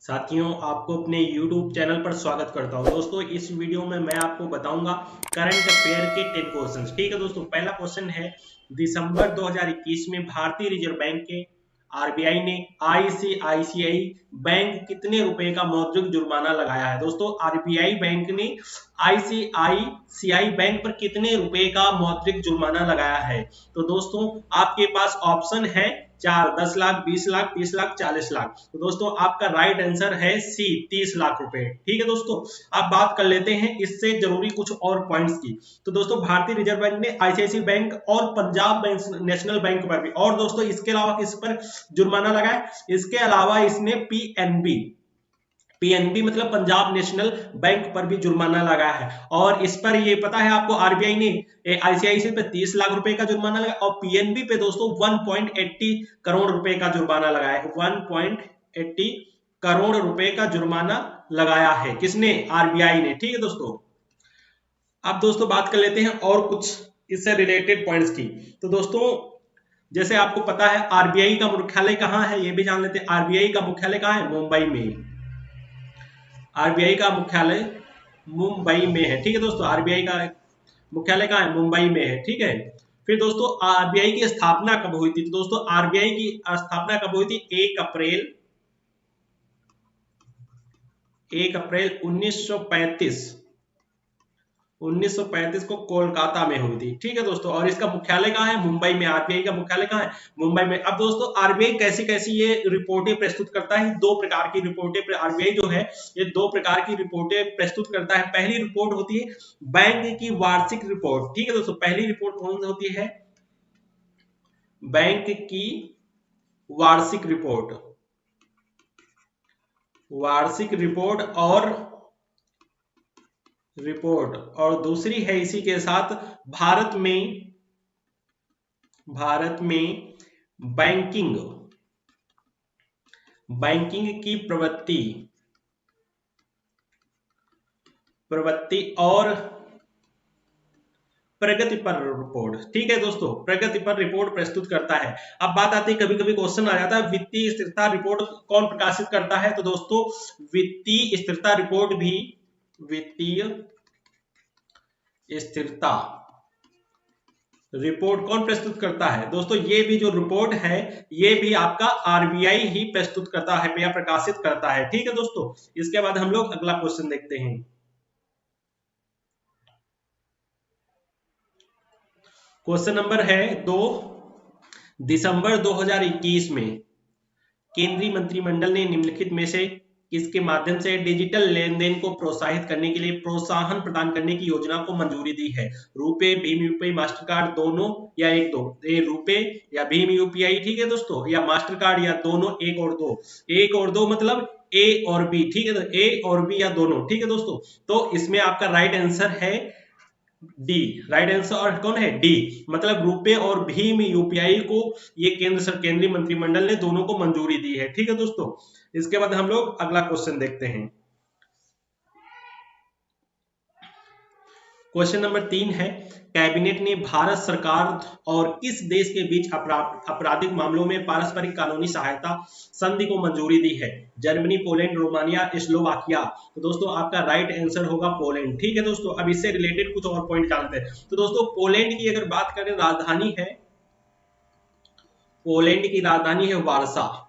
साथियों, आपको अपने YouTube चैनल पर स्वागत करता हूं। दोस्तों, इस वीडियो में मैं आपको बताऊंगा करंट अफेयर के 10 क्वेश्चंस। ठीक है दोस्तों, पहला क्वेश्चन है दिसंबर 2021 में भारतीय रिजर्व बैंक के आरबीआई ने आईसीआईसीआई बैंक कितने रुपए का मौद्रिक जुर्माना लगाया है। दोस्तों, आरबीआई बैंक ने आईसीआईसीआई बैंक पर कितने रुपए का मौद्रिक जुर्माना लगाया है। तो दोस्तों, आपके पास ऑप्शन है 4, 10 लाख, 20 लाख, 30 लाख, 40 लाख। तो दोस्तों, आपका राइट आंसर है सी, 30 लाख रुपए। ठीक है दोस्तों, अब बात कर लेते हैं इससे जरूरी कुछ और पॉइंट्स की। तो दोस्तों, भारतीय रिजर्व बैंक ने आईसीआईसीआई बैंक और पंजाब बैंक नेशनल बैंक पर भी, और दोस्तों इसके अलावा किस पर जुर्माना लगाया, इसके अलावा इसने पीएनबी मतलब पंजाब नेशनल बैंक पर भी जुर्माना लगाया है। और इस पर ये पता है आपको, आरबीआई ने आईसीआईसीआई पे 30 लाख रुपए का जुर्माना लगाया और पीएनबी पे दोस्तों 1.80 करोड़ रुपए का जुर्माना लगाया है। 1.80 करोड़ रुपए का जुर्माना लगाया है किसने, आरबीआई ने। ठीक है दोस्तों, अब दोस्तों बात कर लेते हैं और कुछ इससे रिलेटेड पॉइंट्स की। तो दोस्तों, जैसे आपको पता है आरबीआई का मुख्यालय कहाँ है, ये भी जान लेते हैं। आरबीआई का मुख्यालय कहाँ है, मुंबई में। आरबीआई का मुख्यालय मुंबई में है। ठीक है दोस्तों, आरबीआई का मुख्यालय कहाँ है, मुंबई में है। ठीक है, फिर दोस्तों आरबीआई की स्थापना कब हुई थी। तो दोस्तों, आरबीआई की स्थापना कब हुई थी, 1 अप्रैल 1935 को कोलकाता में हुई थी। ठीक है दोस्तों, और इसका मुख्यालय कहाँ है, मुंबई में। आरबीआई का मुख्यालय कहाँ है, मुंबई में। अब दोस्तों, आरबीआई कैसी कैसी ये रिपोर्टें प्रस्तुत करता है, दो प्रकार की रिपोर्टें आरबीआई जो है ये दो प्रकार की रिपोर्टें प्रस्तुत करता है। पहली रिपोर्ट होती है बैंक की वार्षिक रिपोर्ट। ठीक है दोस्तों, पहली रिपोर्ट कौन सी होती है, बैंक की वार्षिक रिपोर्ट। और दूसरी है इसी के साथ भारत में बैंकिंग की प्रवृत्ति और प्रगति पर रिपोर्ट। ठीक है दोस्तों, प्रगति पर रिपोर्ट प्रस्तुत करता है। अब बात आती है, कभी कभी क्वेश्चन आ जाता है वित्तीय स्थिरता रिपोर्ट कौन प्रकाशित करता है। तो दोस्तों, वित्तीय स्थिरता रिपोर्ट कौन प्रस्तुत करता है। दोस्तों, ये भी जो रिपोर्ट है ये भी आपका आरबीआई ही प्रस्तुत करता है या प्रकाशित करता है। ठीक है दोस्तों, इसके बाद हम लोग अगला क्वेश्चन देखते हैं। क्वेश्चन नंबर है 2, दिसंबर 2021 में केंद्रीय मंत्रिमंडल ने निम्नलिखित में से किसके माध्यम से डिजिटल लेन देन को प्रोत्साहित करने के लिए प्रोत्साहन प्रदान करने की योजना को मंजूरी दी है। RuPay, Bhim UPI, master card दोनों या एक दो, रुपे या भीम यूपीआई। ठीक है दोस्तों, या मास्टर कार्ड या दोनों, एक और दो मतलब ए और बी। ठीक है, तो ए और बी या दोनों। ठीक है दोस्तों, तो इसमें आपका राइट आंसर है डी। राइट आंसर और कौन है, डी, मतलब रुपए और भीम यूपीआई को ये केंद्रीय मंत्रिमंडल ने दोनों को मंजूरी दी है। ठीक है दोस्तों, इसके बाद हम लोग अगला क्वेश्चन देखते हैं। क्वेश्चन नंबर 3 है, कैबिनेट ने भारत सरकार और किस देश के बीच आपराधिक मामलों में पारस्परिक कानूनी सहायता संधि को मंजूरी दी है। Germany, Poland, Romania, Slovakia. तो दोस्तों, आपका राइट आंसर होगा पोलैंड। ठीक है दोस्तों, अब इससे रिलेटेड कुछ और पॉइंट जानते हैं। तो दोस्तों, पोलैंड की अगर बात करें, पोलैंड की राजधानी है वार्सा।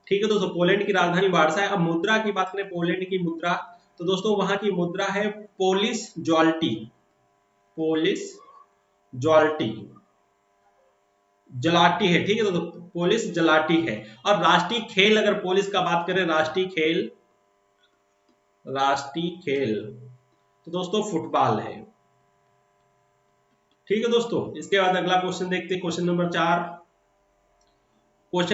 ठीक है दोस्तों, पोलैंड की राजधानी वार्सा है। अब मुद्रा की बात करें, पोलैंड की मुद्रा, तो दोस्तों वहां की मुद्रा है पोलिश जलाटी है। ठीक है दोस्तों, पोलिश जलाटी है। और राष्ट्रीय खेल, अगर पोलिश का बात करें, राष्ट्रीय खेल तो दोस्तों फुटबॉल है। ठीक है दोस्तों, इसके बाद अगला क्वेश्चन देखते हैं। क्वेश्चन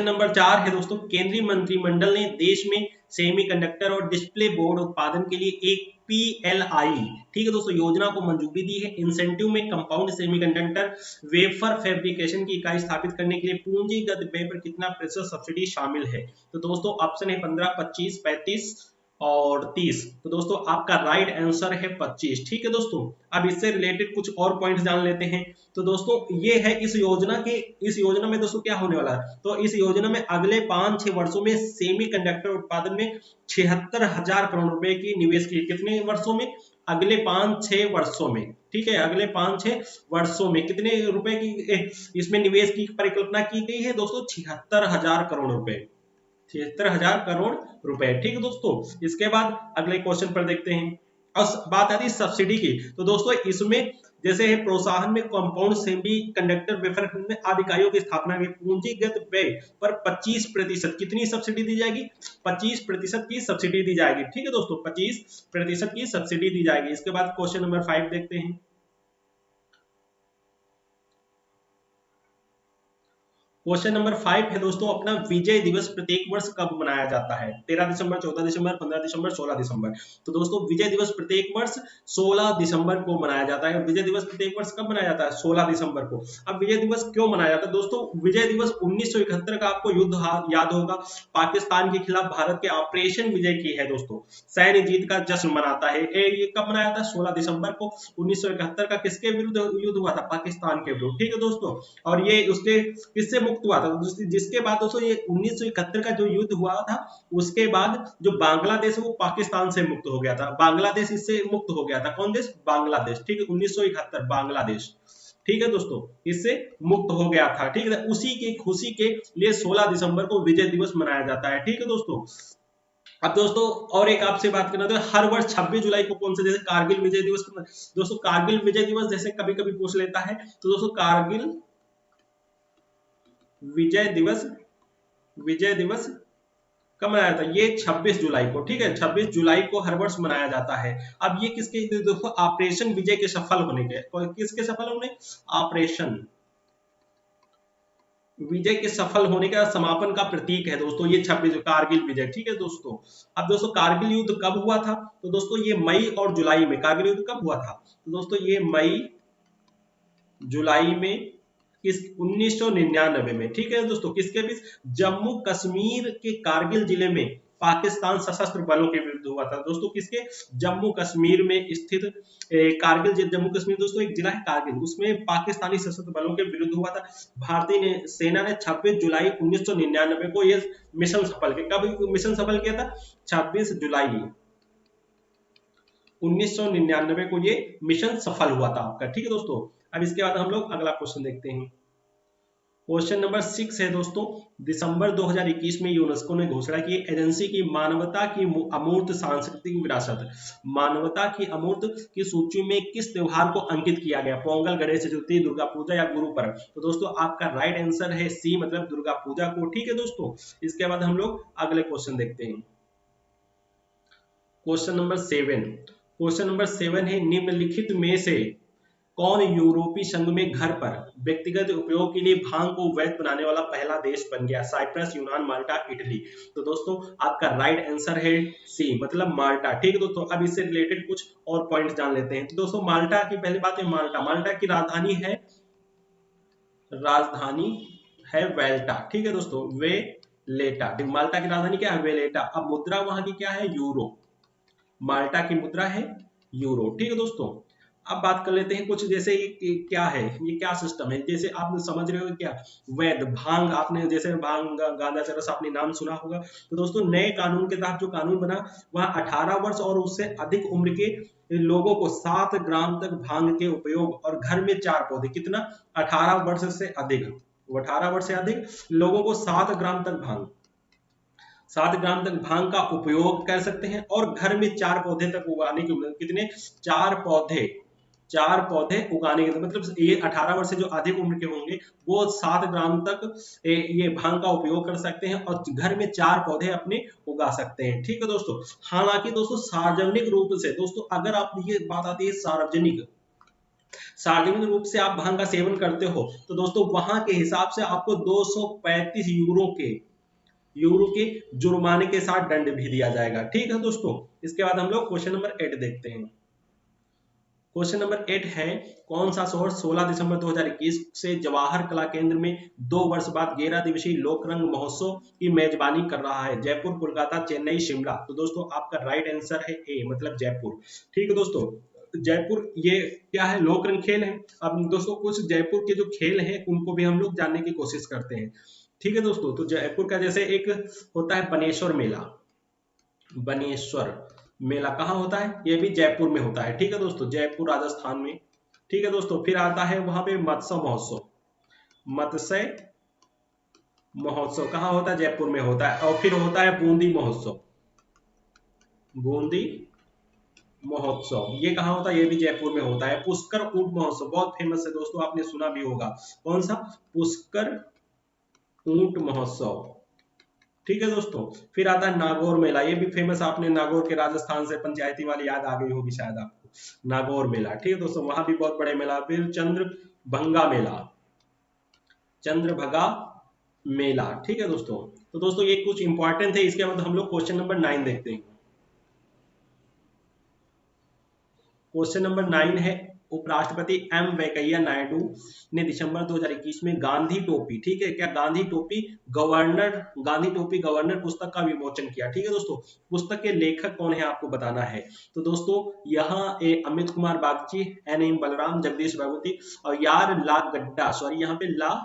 नंबर 4 है दोस्तों, केंद्रीय मंत्रिमंडल ने देश में सेमीकंडक्टर और डिस्प्ले बोर्ड उत्पादन के लिए एक पीएलआई, ठीक है दोस्तों, योजना को मंजूरी दी है। इंसेंटिव में कंपाउंड सेमीकंडक्टर वेफर फैब्रिकेशन की इकाई स्थापित करने के लिए पूंजीगत व्यय पर कितना प्रतिशत सब्सिडी शामिल है। तो दोस्तों, ऑप्शन है 15, 25, 35 और 30। तो दोस्तों आपका राइट आंसर है 25। ठीक है दोस्तों, अब इससे रिलेटेड कुछ और पॉइंट्स जान लेते हैं। तो दोस्तों ये है इस योजना में दोस्तों क्या होने वाला है। तो इस योजना में अगले 5-6 वर्षों में सेमीकंडक्टर उत्पादन में 76,000 करोड़ रुपए की निवेश की। कितने वर्षों में? अगले 5-6 वर्षों में। ठीक है, अगले 5-6 वर्षों में कितने रुपए की इसमें निवेश की परिकल्पना की गई है दोस्तों? 76,000 करोड़ रुपए। 76,000 करोड़ रुपए। ठीक है दोस्तों, इसके बाद अगले क्वेश्चन पर देखते हैं। अब बात आती है सब्सिडी की। तो दोस्तों इसमें जैसे है प्रोत्साहन में कंपाउंड सेमी कंडक्टर वेफर में आदि इकाइयों की स्थापना में पूंजीगत व्यय पर 25% कितनी सब्सिडी दी जाएगी? 25% की सब्सिडी दी जाएगी। ठीक है दोस्तों, 25% की सब्सिडी दी जाएगी। इसके बाद क्वेश्चन नंबर 5 देखते हैं। क्वेश्चन नंबर 5 है दोस्तों अपना, विजय दिवस प्रत्येक वर्ष कब मनाया जाता है? 13 दिसंबर, 14 दिसंबर, 15 दिसंबर, 16 दिसंबर। तो दोस्तों विजय दिवस प्रत्येक वर्ष 16 दिसंबर को मनाया जाता है। विजय दिवस प्रत्येक वर्ष कब मनाया जाता है? 16 दिसंबर को। अब विजय दिवस क्यों मनाया जाता है दोस्तों? विजय दिवस 1971 का आपको युद्ध याद होगा, पाकिस्तान के खिलाफ भारत के ऑपरेशन विजय की है दोस्तों, सैन्य जीत का जश्न मनाता है। ये कब मनाया था? 16 दिसंबर को 1971 का। किसके विरुद्ध युद्ध हुआ था? पाकिस्तान के विरुद्ध। ठीक है दोस्तों, और ये उसके किससे मुक्त हुआ था? जिसके बाद दोस्तों ये 1971 का जो युद्ध हुआ था, उसके बाद जो बांग्लादेश है वो पाकिस्तान से मुक्त हो गया था। बांग्लादेश इससे मुक्त हो गया था। कौन देश? बांग्लादेश। ठीक है, 1971 बांग्लादेश। ठीक है दोस्तों, इससे मुक्त हो गया था। ठीक है, उसी की खुशी के लिए 16 दिसंबर को विजय दिवस मनाया जाता है। ठीक है दोस्तों, अब दोस्तों और एक आपसे बात करना, तो हर वर्ष 26 जुलाई को कौन सा, जैसे कारगिल विजय दिवस, दोस्तों कारगिल विजय दिवस जैसे कभी कभी पूछ लेता है, तो दोस्तों कारगिल विजय दिवस कब मनाया जाता है? ये 26 जुलाई को। ठीक है, 26 जुलाई को हर वर्ष मनाया जाता है। अब ये किसके, दोस्तों ऑपरेशन विजय के सफल होने के, किसके सफल होने? ऑपरेशन विजय के सफल होने का समापन का प्रतीक है दोस्तों ये 26 कारगिल विजय। ठीक है दोस्तों, अब दोस्तों कारगिल युद्ध कब हुआ था? तो दोस्तों ये मई और जुलाई में। कारगिल युद्ध कब हुआ था? तो दोस्तों ये मई जुलाई में, किस 1999 में। ठीक है दोस्तों, किसके बीच? जम्मू कश्मीर के कारगिल जिले में पाकिस्तान सशस्त्र बलों के विरुद्ध हुआ था दोस्तों। किसके? जम्मू कश्मीर में स्थित कारगिल, जम्मू कश्मीर दोस्तों एक जिला है कारगिल, उसमें पाकिस्तानी सशस्त्र बलों के विरुद्ध हुआ था। भारतीय सेना ने 26 जुलाई 1999 को यह मिशन सफल किया। कब मिशन सफल किया था? 26 जुलाई 1999 को ये मिशन सफल हुआ था आपका। ठीक है दोस्तों, अब इसके बाद हम लोग अगला क्वेश्चन देखते हैं। क्वेश्चन नंबर 6 है दोस्तों, दिसंबर 2021 में यूनेस्को ने घोषणा की एजेंसी की मानवता की अमूर्त सांस्कृतिक विरासत, मानवता की अमूर्त की सूची में किस त्योहार को अंकित किया गया? पोंगल, गणेश चतुर्थी, दुर्गा पूजा या गुरु पर्व? तो दोस्तों आपका राइट आंसर है सी, मतलब दुर्गा पूजा को। ठीक है दोस्तों, इसके बाद हम लोग अगले क्वेश्चन देखते हैं। क्वेश्चन नंबर 7, क्वेश्चन नंबर 7 है, निम्नलिखित में से कौन यूरोपीय संघ में घर पर व्यक्तिगत उपयोग के लिए भांग को वैध बनाने वाला पहला देश बन गया? साइप्रस, यूनान, माल्टा, इटली? तो दोस्तों आपका राइट आंसर है सी, मतलब माल्टा। ठीक है दोस्तों, अब इससे रिलेटेड कुछ और पॉइंट्स जान लेते हैं। तो दोस्तों माल्टा की पहली बात है, माल्टा की राजधानी है वेल्टा। ठीक है दोस्तों, वेलेटा। माल्टा की राजधानी क्या है? वेलेटा। अब मुद्रा वहां की क्या है? यूरो। माल्टा की मुद्रा है यूरो। ठीक है दोस्तों, अब बात कर लेते हैं कुछ, जैसे ये क्या है, ये क्या सिस्टम है, जैसे आप समझ रहे हो क्या? वैध भांग, आपने जैसे भांग गांजा चरस आपने नाम सुना होगा। तो दोस्तों नए कानून के तहत जो कानून बना, वहां 18 वर्ष और उससे अधिक उम्र के लोगों को 7 ग्राम तक भांग के उपयोग और घर में 4 पौधे, कितना? 18 वर्ष से अधिक, 18 वर्ष से अधिक लोगों को 7 ग्राम तक भांग का उपयोग कर सकते हैं, और घर में 4 पौधे तक उगाने की उम्र, कितने? 4 पौधे उगाने के, मतलब ये 18 वर्ष से जो अधिक उम्र के होंगे वो 7 ग्राम तक ये भांग का उपयोग कर सकते हैं, और घर में 4 पौधे अपने उगा सकते हैं। ठीक है दोस्तों, हालांकि दोस्तों सार्वजनिक रूप से, दोस्तों अगर आप, ये बात आती है सार्वजनिक रूप से आप भांग का सेवन करते हो, तो दोस्तों वहां के हिसाब से आपको 235 यूरो के जुर्माने के साथ दंड भी दिया जाएगा। ठीक है दोस्तों, इसके बाद हम लोग क्वेश्चन नंबर 8 देखते हैं। क्वेश्चन नंबर 8 है, कौन सा शहर 16 दिसंबर 2021 से जवाहर कला केंद्र में 2 वर्ष बाद 11 दिवसीय लोकरंग महोत्सव की मेजबानी कर रहा है? जयपुर, कोलकाता, चेन्नई, शिमला। तो दोस्तों आपका राइट आंसर है ए, मतलब जयपुर। ठीक है दोस्तों, जयपुर ये क्या है, लोकरंग खेल है। अब दोस्तों कुछ जयपुर के जो खेल हैं उनको भी हम लोग जानने की कोशिश करते हैं। ठीक है दोस्तों, तो जयपुर का जैसे एक होता है बनेश्वर मेला, बनेश्वर मेला कहाँ होता है? ये भी जयपुर में होता है। ठीक है दोस्तों, जयपुर राजस्थान में। ठीक है दोस्तों, फिर आता है वहां पे मत्स्य महोत्सव, मत्स्य महोत्सव कहाँ होता है? जयपुर में होता है। और फिर होता है बूंदी महोत्सव, बूंदी महोत्सव ये कहाँ होता है? ये भी जयपुर में होता है। पुष्कर ऊंट महोत्सव बहुत फेमस है दोस्तों, आपने सुना भी होगा। कौन सा? पुष्कर ऊंट महोत्सव। ठीक है दोस्तों, फिर आता है नागौर मेला, ये भी फेमस, आपने नागौर के राजस्थान से पंचायती वाली याद आ गई होगी शायद आपको, नागौर मेला। ठीक है दोस्तों, वहां भी बहुत बड़े मेला। फिर चंद्रभंगा मेला, चंद्रभगा मेला। ठीक है दोस्तों, तो दोस्तों ये कुछ इंपॉर्टेंट है। इसके बाद हम लोग क्वेश्चन नंबर 9 देखते हैं। क्वेश्चन नंबर 9 है, उपराष्ट्रपति एम वेंकैया नायडू ने दिसंबर 2021 में गांधी टोपी, ठीक है क्या, गांधी टोपी गवर्नर पुस्तक का विमोचन किया। ठीक है दोस्तों, पुस्तक के लेखक कौन है आपको बताना है। तो दोस्तों यहाँ अमित कुमार बागची, एन बलराम, जगदीश भगवती और यार ला गड्ढा, सॉरी यहाँ पे ला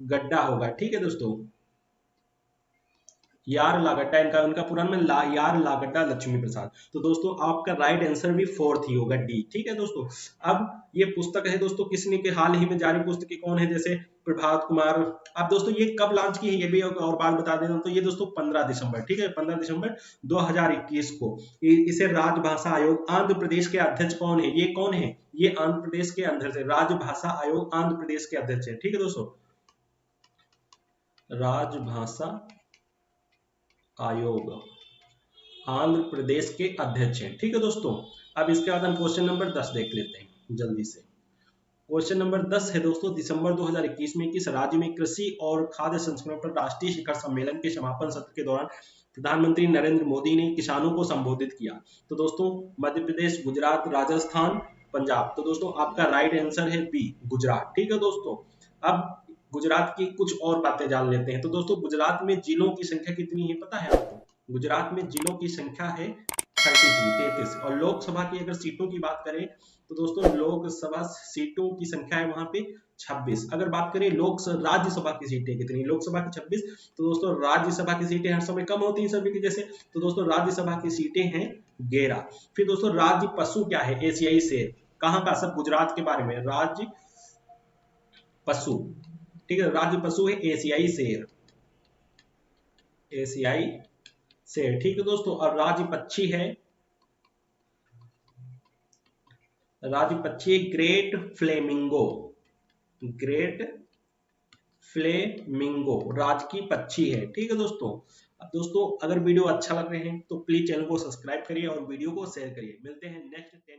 गड्ढा होगा। ठीक है दोस्तों, यार लागड्डा इनका, उनका पूरा नाम यार लागड्डा लक्ष्मी प्रसाद। तो दोस्तों आपका राइट आंसर भी 4th ही होगा, डी। ठीक है दोस्तों, अब ये पुस्तक है दोस्तों किसने के हाल ही में जारी पुस्तक कौन है, जैसे प्रभात कुमार। अब दोस्तों ये कब लॉन्च की है ये भी और बात बता देता हूं, तो ये दोस्तों 15 दिसंबर, ठीक है 15 दिसंबर 2021 को। इसे राजभाषा आयोग, आंध्र प्रदेश के अध्यक्ष कौन है, ये कौन है, ये आंध्र प्रदेश के अध्यक्ष है, राजभाषा आयोग आंध्र प्रदेश के अध्यक्ष है। ठीक है दोस्तों, राजभाषा आयोग आंध्र प्रदेश के अध्यक्ष हैं। ठीक है दोस्तों, अब इसके बाद हम क्वेश्चन नंबर 10 देख लेते हैं जल्दी से। क्वेश्चन नंबर 10 है दोस्तों, दिसंबर 2021 में किस राज्य में कृषि और खाद्य संस्करण पर राष्ट्रीय शिखर सम्मेलन के समापन सत्र के दौरान प्रधानमंत्री नरेंद्र मोदी ने किसानों को संबोधित किया? तो दोस्तों मध्य प्रदेश, गुजरात, राजस्थान, पंजाब। तो दोस्तों आपका राइट आंसर है बी, गुजरात। ठीक है दोस्तों, अब गुजरात की कुछ और बातें जान लेते हैं। तो दोस्तों गुजरात में जिलों की संख्या कितनी है पता है आपको? गुजरात में जिलों की संख्या है 33। और लोकसभा की अगर सीटों की बात करें तो दोस्तों लोकसभा सीटों की संख्या है वहां पे 26। अगर बात करें राज्यसभा की सीटें कितनी, लोकसभा की 26, तो दोस्तों राज्यसभा की सीटें हर समय कम होती हैं सभी की जैसे, तो दोस्तों राज्यसभा की सीटें हैं 11। फिर दोस्तों राज्य पशु क्या है, एशियाई शेर, कहाँ का, सब गुजरात के बारे में, राज्य पशु। ठीक है, राज्य पशु है एशियाई शेर, एशियाई शेर। ठीक है दोस्तों, और राज्य पक्षी है, राज्य पक्षी ग्रेट फ्लेमिंगो, ग्रेट फ्लेमिंगो राज की पक्षी है। ठीक है दोस्तों, अब दोस्तों अगर वीडियो अच्छा लग रहे हैं तो प्लीज चैनल को सब्सक्राइब करिए और वीडियो को शेयर करिए। मिलते हैं नेक्स्ट 10